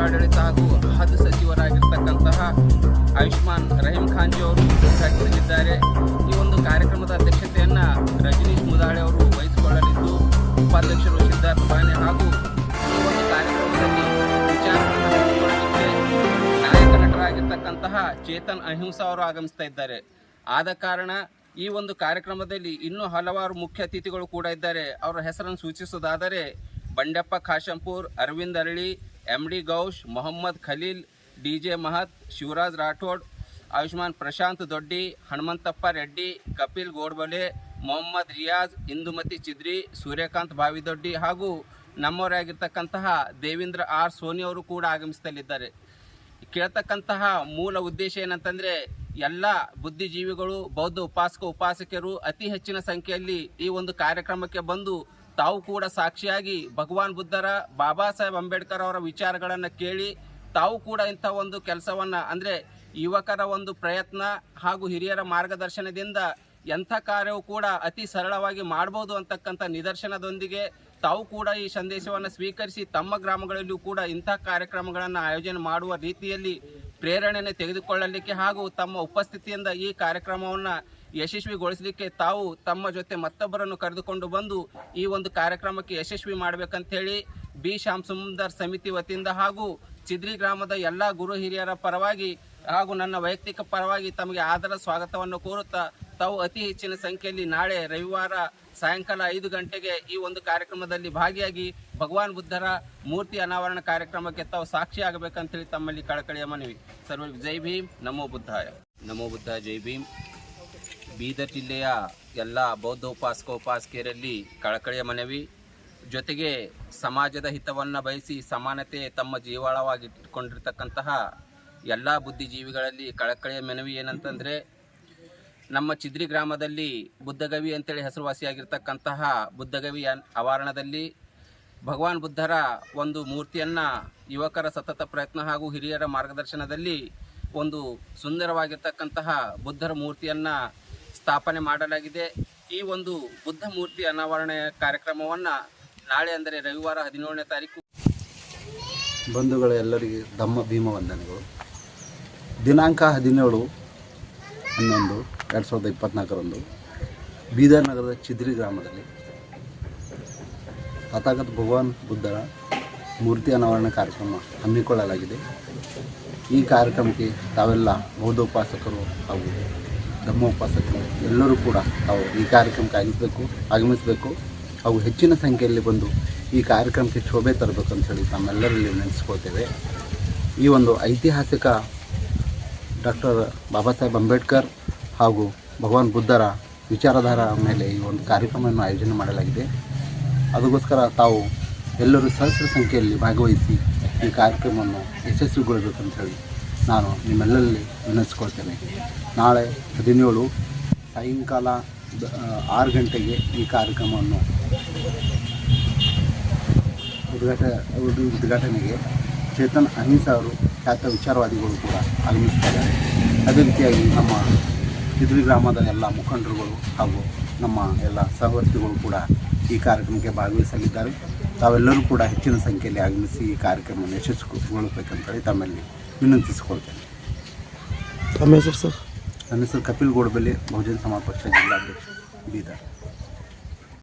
ಜಿಲ್ಲಾಡಳಿತ ಹಾಗೂ ಹದ್ದು ಸಚಿವರಾಗಿರ್ತಕ್ಕಂತಹ ಆಯುಷ್ಮಾನ್ ರಹೀಂ ಖಾನ್ಜಿ ಅವರು ಉದ್ಘಾಟಿಸಲಿದ್ದಾರೆ. ಈ ಒಂದು ಕಾರ್ಯಕ್ರಮದ ಅಧ್ಯಕ್ಷತೆಯನ್ನು ರಜನೀಶ್ ಮುದಾಳೆ ಅವರು ವಹಿಸಿಕೊಳ್ಳಲಿದ್ದು, ಉಪಾಧ್ಯಕ್ಷರು ಸಿದ್ಧಾರ್ಥ ಬಾನೆ ಹಾಗೂ ಈ ಒಂದು ಕಾರ್ಯಕ್ರಮದಲ್ಲಿ ವಿಚಾರಗಳನ್ನು ಹಂಚಿಕೊಳ್ಳಲಿಕ್ಕೆ ನಾಯಕ ನಟರಾಗಿರ್ತಕ್ಕಂತಹ ಚೇತನ್ ಅಹಿಂಸಾ ಅವರು ಆಗಮಿಸ್ತಾ ಇದ್ದಾರೆ. ಆದ ಕಾರಣ ಈ ಒಂದು ಕಾರ್ಯಕ್ರಮದಲ್ಲಿ ಇನ್ನೂ ಹಲವಾರು ಮುಖ್ಯ ಅತಿಥಿಗಳು ಕೂಡ ಇದ್ದಾರೆ. ಅವರ ಹೆಸರನ್ನು ಸೂಚಿಸುವುದಾದರೆ ಬಂಡೆಪ್ಪ ಖಾಶಂಪುರ್, ಅರವಿಂದ್ ಅರಳಿ, MD ಗೌಶ್, ಮೊಹಮ್ಮದ್ ಖಲೀಲ್, DJ ಮಹತ್, ಶಿವರಾಜ್ ರಾಠೋಡ್, ಆಯುಷ್ಮಾನ್ ಪ್ರಶಾಂತ್ ದೊಡ್ಡಿ, ಹನುಮಂತಪ್ಪ ರೆಡ್ಡಿ, ಕಪಿಲ್ ಗೋಡ್ಬಲೆ, ಮೊಹಮ್ಮದ್ ರಿಯಾಜ್, ಇಂದುಮತಿ ಚಿದ್ರಿ, ಸೂರ್ಯಕಾಂತ್ ಬಾವಿದೊಡ್ಡಿ ಹಾಗೂ ನಮ್ಮವರಾಗಿರ್ತಕ್ಕಂತಹ ದೇವೇಂದ್ರ R ಸೋನಿ ಅವರು ಕೂಡ ಆಗಮಿಸಲಿದ್ದಾರೆ. ಕೇಳ್ತಕ್ಕಂತಹ ಮೂಲ ಉದ್ದೇಶ ಏನಂತಂದರೆ, ಎಲ್ಲ ಬುದ್ಧಿಜೀವಿಗಳು, ಬೌದ್ಧ ಉಪಾಸಕರು ಅತಿ ಹೆಚ್ಚಿನ ಸಂಖ್ಯೆಯಲ್ಲಿ ಈ ಒಂದು ಕಾರ್ಯಕ್ರಮಕ್ಕೆ ಬಂದು ತಾವು ಕೂಡ ಸಾಕ್ಷಿಯಾಗಿ ಭಗವಾನ್ ಬುದ್ಧರ, ಬಾಬಾ ಸಾಹೇಬ್ ಅಂಬೇಡ್ಕರ್ ಅವರ ವಿಚಾರಗಳನ್ನು ಕೇಳಿ ತಾವು ಕೂಡ ಇಂಥ ಒಂದು ಕೆಲಸವನ್ನು, ಅಂದರೆ ಯುವಕರ ಒಂದು ಪ್ರಯತ್ನ ಹಾಗೂ ಹಿರಿಯರ ಮಾರ್ಗದರ್ಶನದಿಂದ ಎಂಥ ಕಾರ್ಯವೂ ಕೂಡ ಅತಿ ಸರಳವಾಗಿ ಮಾಡ್ಬೋದು ಅಂತಕ್ಕಂಥ ನಿದರ್ಶನದೊಂದಿಗೆ ತಾವು ಕೂಡ ಈ ಸಂದೇಶವನ್ನು ಸ್ವೀಕರಿಸಿ ತಮ್ಮ ಗ್ರಾಮಗಳಲ್ಲಿಯೂ ಕೂಡ ಇಂಥ ಕಾರ್ಯಕ್ರಮಗಳನ್ನು ಆಯೋಜನೆ ಮಾಡುವ ರೀತಿಯಲ್ಲಿ ಪ್ರೇರಣೆಯನ್ನು ತೆಗೆದುಕೊಳ್ಳಲಿಕ್ಕೆ ಹಾಗೂ ತಮ್ಮ ಉಪಸ್ಥಿತಿಯಿಂದ ಈ ಕಾರ್ಯಕ್ರಮವನ್ನು ಯಶಸ್ವಿಗೊಳಿಸಲಿಕ್ಕೆ ತಾವು ತಮ್ಮ ಜೊತೆ ಮತ್ತೊಬ್ಬರನ್ನು ಕರೆದುಕೊಂಡು ಬಂದು ಈ ಒಂದು ಕಾರ್ಯಕ್ರಮಕ್ಕೆ ಯಶಸ್ವಿ ಮಾಡಬೇಕಂತೇಳಿ ಬಿ ಶ್ಯಾಮ್ ಸುಂದರ್ ಸಮಿತಿ ವತಿಯಿಂದ ಹಾಗೂ ಚಿದ್ರಿ ಗ್ರಾಮದ ಎಲ್ಲ ಗುರು ಹಿರಿಯರ ಪರವಾಗಿ ಹಾಗೂ ನನ್ನ ವೈಯಕ್ತಿಕ ಪರವಾಗಿ ತಮಗೆ ಆದರ ಸ್ವಾಗತವನ್ನು ಕೋರುತ್ತಾ ತಾವು ಅತಿ ಹೆಚ್ಚಿನ ಸಂಖ್ಯೆಯಲ್ಲಿ ನಾಳೆ ರವಿವಾರ ಸಾಯಂಕಾಲ 5 ಗಂಟೆಗೆ ಈ ಒಂದು ಕಾರ್ಯಕ್ರಮದಲ್ಲಿ ಭಾಗಿಯಾಗಿ ಭಗವಾನ್ ಬುದ್ಧರ ಮೂರ್ತಿ ಅನಾವರಣ ಕಾರ್ಯಕ್ರಮಕ್ಕೆ ತಾವು ಸಾಕ್ಷಿಯಾಗಬೇಕಂತೇಳಿ ತಮ್ಮಲ್ಲಿ ಕಳಕಳಿಯ ಮನವಿ. ಸರ್ವರಿಗೂ ಜೈ ಭೀಮ್, ನಮೋ ಬುದ್ಧಾಯ. ನಮೋ ಬುದ್ಧ, ಜೈ ಭೀಮ್. ಬೀದರ್ ಜಿಲ್ಲೆಯ ಎಲ್ಲ ಬೌದ್ಧ ಉಪಾಸಕಿಯರಲ್ಲಿ ಕಳಕಳಿಯ ಮನವಿ. ಜೊತೆಗೆ ಸಮಾಜದ ಹಿತವನ್ನು ಬಯಸಿ ಸಮಾನತೆ ತಮ್ಮ ಜೀವಾಳವಾಗಿಟ್ಟುಕೊಂಡಿರ್ತಕ್ಕಂತಹ ಎಲ್ಲ ಬುದ್ಧಿಜೀವಿಗಳಲ್ಲಿ ಕಳಕಳಿಯ ಮನವಿ ಏನಂತಂದರೆ, ನಮ್ಮ ಚಿದ್ರಿ ಗ್ರಾಮದಲ್ಲಿ ಬುದ್ಧಗವಿ ಅಂತೇಳಿ ಹೆಸರುವಾಸಿಯಾಗಿರ್ತಕ್ಕಂತಹ ಬುದ್ಧಗವಿ ಆವರಣದಲ್ಲಿ ಭಗವಾನ್ ಬುದ್ಧರ ಒಂದು ಮೂರ್ತಿಯನ್ನು ಯುವಕರ ಸತತ ಪ್ರಯತ್ನ ಹಾಗೂ ಹಿರಿಯರ ಮಾರ್ಗದರ್ಶನದಲ್ಲಿ ಒಂದು ಸುಂದರವಾಗಿರ್ತಕ್ಕಂತಹ ಬುದ್ಧರ ಮೂರ್ತಿಯನ್ನು ಸ್ಥಾಪನೆ ಮಾಡಲಾಗಿದೆ. ಈ ಒಂದು ಬುದ್ಧ ಮೂರ್ತಿ ಅನಾವರಣ ಕಾರ್ಯಕ್ರಮವನ್ನು ನಾಳೆ ಅಂದರೆ ರವಿವಾರ 17ನೇ ತಾರೀಕು. ಬಂಧುಗಳ ಎಲ್ಲರಿಗೆ ಧಮ್ಮ ಭೀಮ ವಂದನೆಗಳು. ದಿನಾಂಕ 17/11/2024 ಬೀದರ್ ನಗರದ ಚಿದ್ರಿ ಗ್ರಾಮದಲ್ಲಿ ತಥಾಗತ ಭಗವಾನ್ ಬುದ್ಧರ ಮೂರ್ತಿ ಅನಾವರಣ ಕಾರ್ಯಕ್ರಮ ಹಮ್ಮಿಕೊಳ್ಳಲಾಗಿದೆ. ಈ ಕಾರ್ಯಕ್ರಮಕ್ಕೆ ತಾವೆಲ್ಲ ಬೌದ್ಧೋಪಾಸಕರು ಹಾಗೂ ಧಮ್ಮೋಪಾಸಕರು ಎಲ್ಲರೂ ಕೂಡ ತಾವು ಈ ಕಾರ್ಯಕ್ರಮಕ್ಕೆ ಆಗಮಿಸಬೇಕು ಹಾಗೂ ಹೆಚ್ಚಿನ ಸಂಖ್ಯೆಯಲ್ಲಿ ಬಂದು ಈ ಕಾರ್ಯಕ್ರಮಕ್ಕೆ ಶೋಭೆ ತರಬೇಕು ಅಂತ ಹೇಳಿ ತಮ್ಮೆಲ್ಲರಲ್ಲಿ ನೆನೆಸ್ಕೊಳ್ತೇವೆ. ಈ ಒಂದು ಐತಿಹಾಸಿಕ ಡಾಕ್ಟರ್ ಬಾಬಾ ಸಾಹೇಬ್ ಅಂಬೇಡ್ಕರ್ ಹಾಗೂ ಭಗವಾನ್ ಬುದ್ಧರ ವಿಚಾರಧಾರ ಮೇಲೆ ಈ ಒಂದು ಕಾರ್ಯಕ್ರಮವನ್ನು ಆಯೋಜನೆ ಮಾಡಲಾಗಿದೆ. ಅದಕ್ಕೋಸ್ಕರ ತಾವು ಎಲ್ಲರೂ ಸಹಸ್ರ ಸಂಖ್ಯೆಯಲ್ಲಿ ಭಾಗವಹಿಸಿ ಈ ಕಾರ್ಯಕ್ರಮವನ್ನು ಯಶಸ್ವಿಗೊಳಿಸಬೇಕಂತ ಹೇಳಿ ನಾನು ನಿಮ್ಮೆಲ್ಲರಲ್ಲಿ ವಿನಂತಿಸ್ಕೊಳ್ತೇನೆ. ನಾಳೆ 17 ಸಾಯಂಕಾಲ 6 ಗಂಟೆಗೆ ಈ ಕಾರ್ಯಕ್ರಮವನ್ನು ಉದ್ಘಾಟನೆಗೆ ಚೇತನ್ ಅಹಿಂಸಾ ಅವರು ಖ್ಯಾತ ವಿಚಾರವಾದಿಗಳು ಕೂಡ ಆಗಮಿಸ್ತಾರೆ. ಅದೇ ರೀತಿಯಾಗಿ ನಮ್ಮ ಚಿದ್ರಿ ಗ್ರಾಮದ ಎಲ್ಲ ಮುಖಂಡರುಗಳು ಹಾಗೂ ನಮ್ಮ ಎಲ್ಲ ಸಹವರ್ತಿಗಳು ಕೂಡ ಈ ಕಾರ್ಯಕ್ರಮಕ್ಕೆ ಭಾಗವಹಿಸಲಿದ್ದಾರೆ. ತಾವೆಲ್ಲರೂ ಕೂಡ ಹೆಚ್ಚಿನ ಸಂಖ್ಯೆಯಲ್ಲಿ ಆಗಮಿಸಿ ಈ ಕಾರ್ಯಕ್ರಮವನ್ನು ಯಶಸ್ವಿಗೊಳಿಸಬೇಕಂತೇಳಿ ತಮ್ಮಲ್ಲಿ ವಿನಂತಿಸಿಕೊಳ್ತೇನೆ. ತಮ್ಮ ಹೆಸರು ಸರ್? ನನ್ನ ಹೆಸರು ಕಪಿಲ್ ಗೋಡ್ಬಲೆ, ಬಹುಜನ ಸಮಾಜ ಪಕ್ಷ ಜಿಲ್ಲಾಧ್ಯಕ್ಷ, ಬೀದರ್.